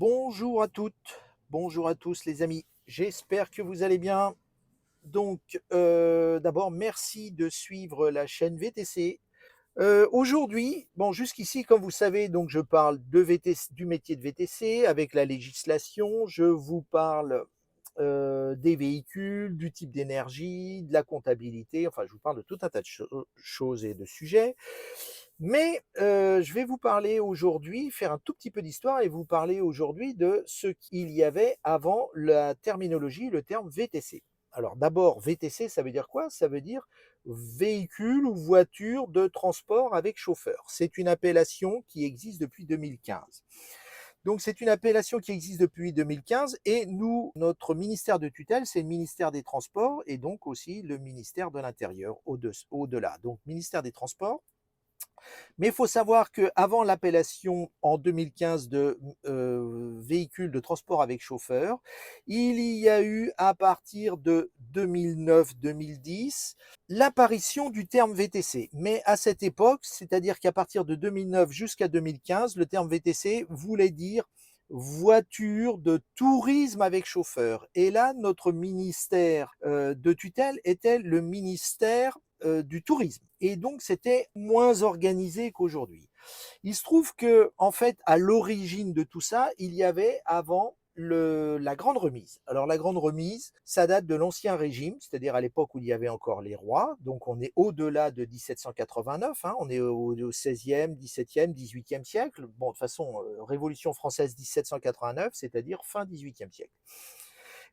Bonjour à toutes, bonjour à tous les amis. J'espère que vous allez bien. Donc, d'abord, merci de suivre la chaîne VTC. Aujourd'hui, bon, jusqu'ici, comme vous savez, donc je parle de VTC, du métier de VTC avec la législation. Je vous parle des véhicules, du type d'énergie, de la comptabilité. Enfin, je vous parle de tout un tas de choses et de sujets. Mais je vais vous parler aujourd'hui, faire un tout petit peu d'histoire et vous parler aujourd'hui de ce qu'il y avait avant la terminologie, le terme VTC. Alors d'abord, VTC, ça veut dire quoi? Ça veut dire véhicule ou voiture de transport avec chauffeur. C'est une appellation qui existe depuis 2015. Donc c'est une appellation qui existe depuis 2015 et nous, notre ministère de tutelle, c'est le ministère des Transports et donc aussi le ministère de l'Intérieur au-delà. Donc ministère des Transports, mais il faut savoir qu'avant l'appellation en 2015 de véhicule de transport avec chauffeur, il y a eu à partir de 2009-2010 l'apparition du terme VTC. Mais à cette époque, c'est-à-dire qu'à partir de 2009 jusqu'à 2015, le terme VTC voulait dire voiture de tourisme avec chauffeur. Et là, notre ministère de tutelle était le ministère du tourisme. Et donc, c'était moins organisé qu'aujourd'hui. Il se trouve que, en fait, à l'origine de tout ça, il y avait avant la grande remise. Alors la grande remise, ça date de l'ancien régime, c'est-à-dire à l'époque où il y avait encore les rois, donc on est au-delà de 1789, hein, on est au 16e, 17e, 18e siècle, bon de toute façon, Révolution française 1789, c'est-à-dire fin 18e siècle.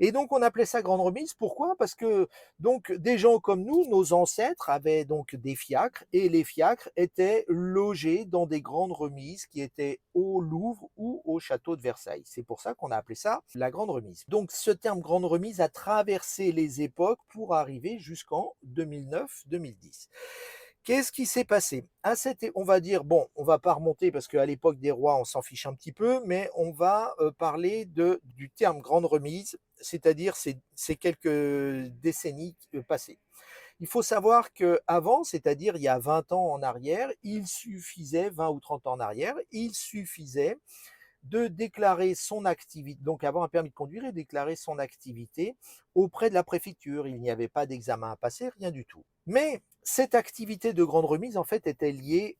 Et donc on appelait ça grande remise. Pourquoi? Parce que donc des gens comme nous, nos ancêtres avaient donc des fiacres et les fiacres étaient logés dans des grandes remises qui étaient au Louvre ou au château de Versailles. C'est pour ça qu'on a appelé ça la grande remise. Donc ce terme grande remise a traversé les époques pour arriver jusqu'en 2009-2010. Qu'est-ce qui s'est passé? On va dire, bon, on va pas remonter parce qu'à l'époque des rois, on s'en fiche un petit peu, mais on va parler du terme grande remise, c'est-à-dire ces quelques décennies passées. Il faut savoir qu'avant, c'est-à-dire il y a 20 ans en arrière, il suffisait, 20 ou 30 ans en arrière, il suffisait de déclarer son activité, donc avoir un permis de conduire et déclarer son activité auprès de la préfecture. Il n'y avait pas d'examen à passer, rien du tout. Mais cette activité de grande remise, en fait, était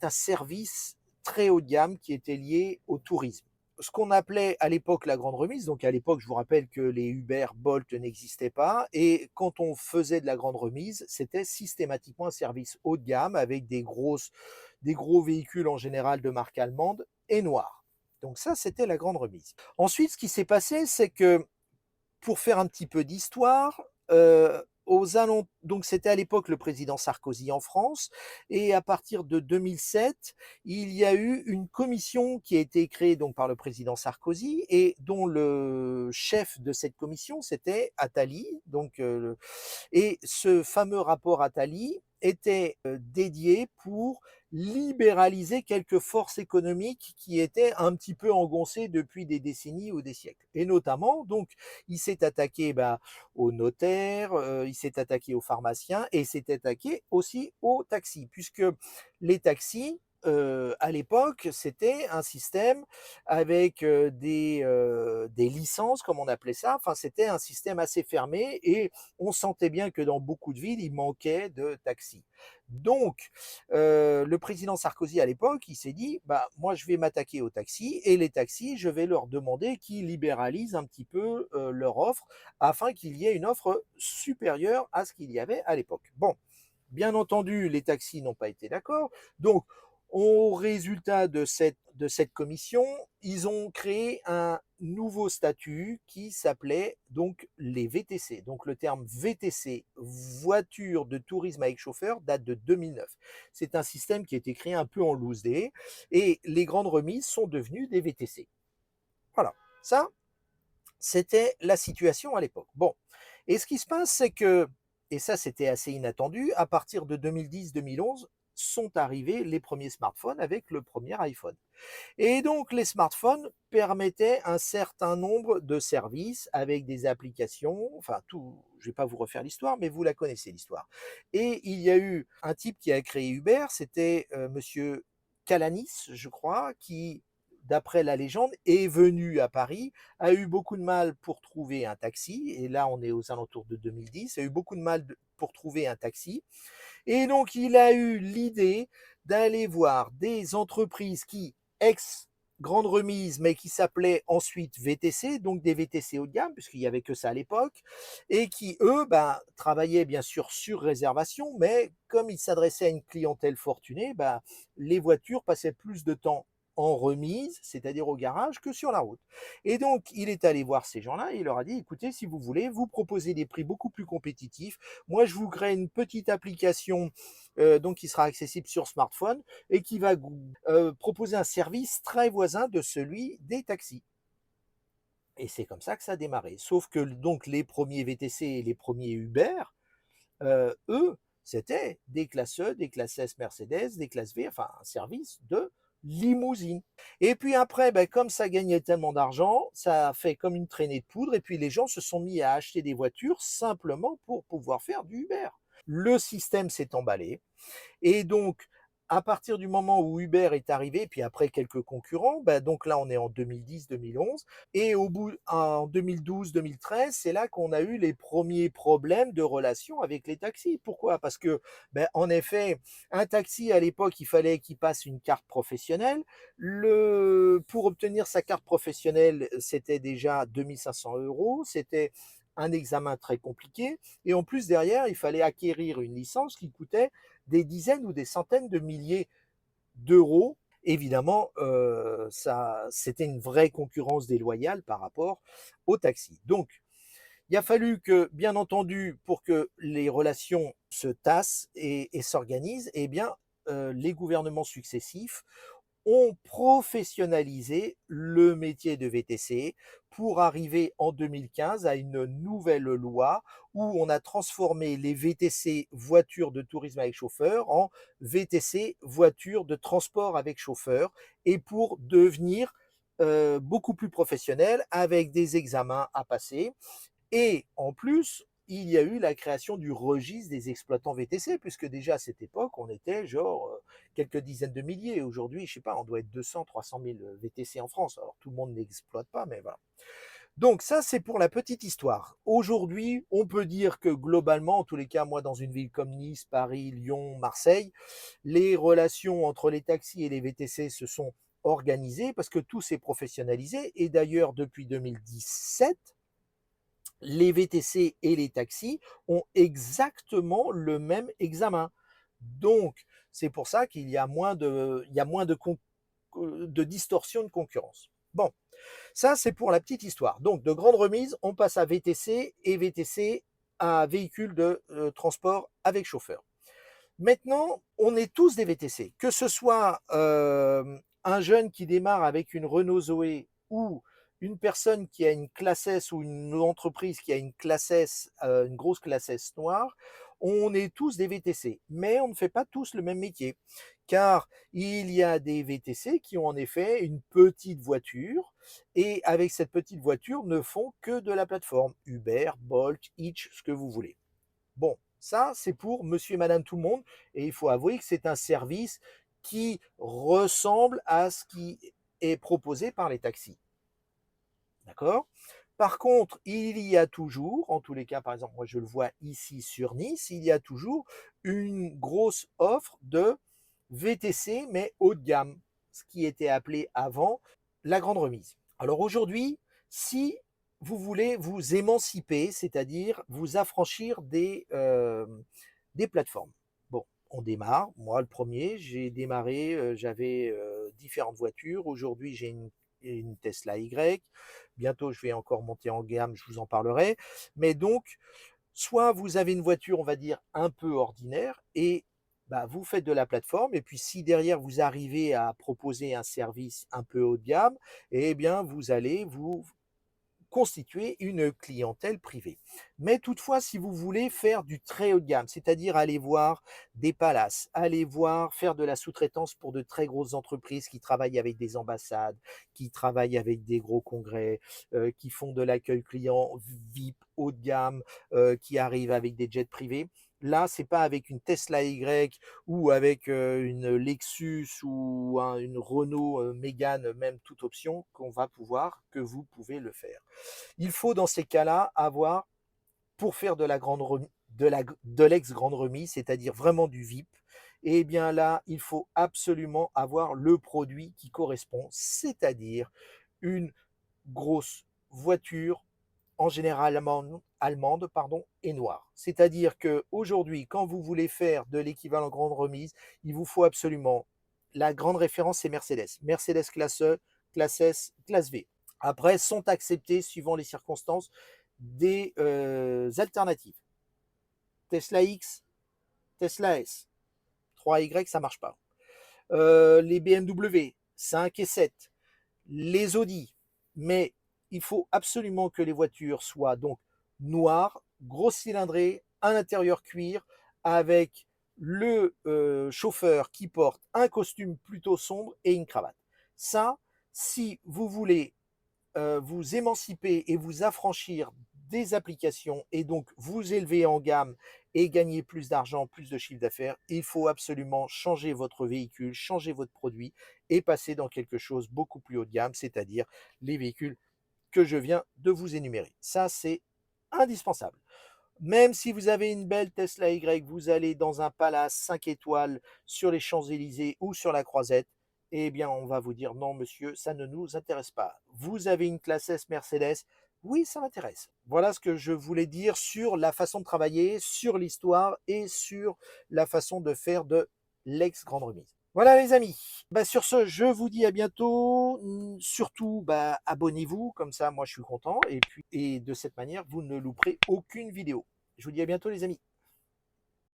un service très haut de gamme qui était lié au tourisme. Ce qu'on appelait à l'époque la grande remise, donc à l'époque, je vous rappelle que les Uber, Bolt n'existaient pas, et quand on faisait de la grande remise, c'était systématiquement un service haut de gamme avec des gros véhicules en général de marque allemande et noirs. Donc ça, c'était la grande remise. Ensuite, ce qui s'est passé, c'est que pour faire un petit peu d'histoire, donc c'était à l'époque le président Sarkozy en France, et à partir de 2007, il y a eu une commission qui a été créée donc par le président Sarkozy et dont le chef de cette commission c'était Attali. Et ce fameux rapport Attali était dédié pour libéraliser quelques forces économiques qui étaient un petit peu engoncées depuis des décennies ou des siècles. Et notamment, donc, il s'est attaqué aux notaires, il s'est attaqué aux pharmaciens et il s'est attaqué aussi aux taxis, puisque les taxis, à l'époque, c'était un système avec des licences, comme on appelait ça. Enfin, c'était un système assez fermé et on sentait bien que dans beaucoup de villes, il manquait de taxis. Donc, le président Sarkozy, à l'époque, il s'est dit, bah, moi, je vais m'attaquer aux taxis et les taxis, je vais leur demander qu'ils libéralisent un petit peu leur offre afin qu'il y ait une offre supérieure à ce qu'il y avait à l'époque. Bon, bien entendu, les taxis n'ont pas été d'accord. Donc, au résultat de cette commission, ils ont créé un nouveau statut qui s'appelait donc les VTC. Donc le terme VTC, voiture de tourisme avec chauffeur, date de 2009. C'est un système qui a été créé un peu en loose day et les grandes remises sont devenues des VTC. Voilà, ça, c'était la situation à l'époque. Bon, et ce qui se passe, c'est que, et ça c'était assez inattendu, à partir de 2010-2011 sont arrivés les premiers smartphones avec le premier iPhone. Et donc les smartphones permettaient un certain nombre de services avec des applications, enfin tout, je ne vais pas vous refaire l'histoire, mais vous la connaissez l'histoire. Et il y a eu un type qui a créé Uber, c'était monsieur Calanis, je crois, qui d'après la légende, est venu à Paris, a eu beaucoup de mal pour trouver un taxi, et là on est aux alentours de 2010, a eu beaucoup de mal pour trouver un taxi, et donc il a eu l'idée d'aller voir des entreprises qui, ex grande remise, mais qui s'appelaient ensuite VTC, donc des VTC haut de gamme, puisqu'il n'y avait que ça à l'époque, et qui, eux, ben, travaillaient bien sûr sur réservation, mais comme ils s'adressaient à une clientèle fortunée, ben, les voitures passaient plus de temps en remise, c'est-à-dire au garage, que sur la route. Et donc, il est allé voir ces gens-là et il leur a dit, écoutez, si vous voulez, vous proposez des prix beaucoup plus compétitifs. Moi, je vous crée une petite application donc qui sera accessible sur smartphone et qui va proposer un service très voisin de celui des taxis. Et c'est comme ça que ça a démarré. Sauf que donc les premiers VTC et les premiers Uber, eux, c'était des classes E, des classes S Mercedes, des classes V, enfin un service de limousine. Et puis après, ben, comme ça gagnait tellement d'argent, ça a fait comme une traînée de poudre, et puis les gens se sont mis à acheter des voitures simplement pour pouvoir faire du Uber. Le système s'est emballé, et donc, à partir du moment où Uber est arrivé, puis après quelques concurrents, bah donc là on est en 2010-2011, et au bout en 2012-2013, c'est là qu'on a eu les premiers problèmes de relation avec les taxis. Pourquoi? Parce que, ben, en effet, un taxi à l'époque, il fallait qu'il passe une carte professionnelle. Pour obtenir sa carte professionnelle, c'était déjà 2500 euros. C'était un examen très compliqué. Et en plus, derrière, il fallait acquérir une licence qui coûtait des dizaines ou des centaines de milliers d'euros. Évidemment, ça, c'était une vraie concurrence déloyale par rapport au taxi. Donc, il a fallu que, bien entendu, pour que les relations se tassent et s'organisent, eh bien, les gouvernements successifs ont professionnalisé le métier de VTC pour arriver en 2015 à une nouvelle loi où on a transformé les VTC voitures de tourisme avec chauffeur en VTC voitures de transport avec chauffeur, et pour devenir beaucoup plus professionnel avec des examens à passer. Et en plus, il y a eu la création du registre des exploitants VTC, puisque déjà à cette époque, on était genre quelques dizaines de milliers. Aujourd'hui, je sais pas, on doit être 200, 300 000 VTC en France. Alors tout le monde n'exploite pas, mais voilà. Donc ça, c'est pour la petite histoire. Aujourd'hui, on peut dire que globalement, en tous les cas, moi, dans une ville comme Nice, Paris, Lyon, Marseille, les relations entre les taxis et les VTC se sont organisées parce que tout s'est professionnalisé. Et d'ailleurs, depuis 2017, les VTC et les taxis ont exactement le même examen. Donc, c'est pour ça qu'il y a moins de distorsion de concurrence. Bon, ça c'est pour la petite histoire. Donc, de grande remise, on passe à VTC et VTC à véhicule de transport avec chauffeur. Maintenant, on est tous des VTC, que ce soit un jeune qui démarre avec une Renault Zoé ou une personne qui a une classe S ou une entreprise qui a une classe S, une grosse classe S noire, on est tous des VTC, mais on ne fait pas tous le même métier, car il y a des VTC qui ont en effet une petite voiture, et avec cette petite voiture ne font que de la plateforme Uber, Bolt, Hitch, ce que vous voulez. Bon, ça, c'est pour monsieur et madame tout le monde. Et il faut avouer que c'est un service qui ressemble à ce qui est proposé par les taxis. D'accord? Par contre, il y a toujours, en tous les cas, par exemple, moi je le vois ici sur Nice, il y a toujours une grosse offre de VTC, mais haut de gamme, ce qui était appelé avant la grande remise. Alors aujourd'hui, si vous voulez vous émanciper, c'est-à-dire vous affranchir des plateformes. Bon, on démarre. Moi, le premier, j'ai démarré, j'avais différentes voitures. Aujourd'hui, j'ai une Tesla Y. Bientôt, je vais encore monter en gamme, je vous en parlerai. Mais donc, soit vous avez une voiture, on va dire, un peu ordinaire, et bah, vous faites de la plateforme, et puis si derrière vous arrivez à proposer un service un peu haut de gamme, eh bien vous allez vous constituer une clientèle privée. Mais toutefois, si vous voulez faire du très haut de gamme, c'est-à-dire aller voir des palaces, aller voir faire de la sous-traitance pour de très grosses entreprises qui travaillent avec des ambassades, qui travaillent avec des gros congrès, qui font de l'accueil client VIP haut de gamme, qui arrivent avec des jets privés, Là, c'est pas avec une Tesla Y ou avec une Lexus ou une Renault Mégane, même toute option, que vous pouvez le faire. Il faut dans ces cas-là avoir, pour faire de la grande remise, de l'ex-grande remise, c'est-à-dire vraiment du VIP, et bien là, il faut absolument avoir le produit qui correspond, c'est-à-dire une grosse voiture, en général allemande pardon, et noire. C'est-à-dire qu'aujourd'hui, quand vous voulez faire de l'équivalent grande remise, il vous faut absolument, la grande référence, c'est Mercedes. Mercedes classe E, classe S, classe V. Après, sont acceptés, suivant les circonstances, des alternatives. Tesla X, Tesla S. 3Y, ça ne marche pas. Les BMW 5 et 7, les Audi. Mais il faut absolument que les voitures soient donc noires, gros cylindrées, un intérieur cuir, avec le chauffeur qui porte un costume plutôt sombre et une cravate. Ça, si vous voulez vous émanciper et vous affranchir des applications et donc vous élever en gamme et gagner plus d'argent, plus de chiffre d'affaires, il faut absolument changer votre véhicule, changer votre produit et passer dans quelque chose beaucoup plus haut de gamme, c'est-à-dire les véhicules que je viens de vous énumérer. Ça, c'est indispensable. Même si vous avez une belle Tesla Y, vous allez dans un palace 5 étoiles sur les Champs-Élysées ou sur la Croisette, eh bien, on va vous dire non, monsieur, ça ne nous intéresse pas. Vous avez une classe S Mercedes, oui, ça m'intéresse. Voilà ce que je voulais dire sur la façon de travailler, sur l'histoire et sur la façon de faire de l'ex-grande remise. Voilà les amis. Bah, sur ce, je vous dis à bientôt. Surtout, bah, abonnez-vous, comme ça, moi, je suis content. Et puis, et de cette manière, vous ne louperez aucune vidéo. Je vous dis à bientôt les amis.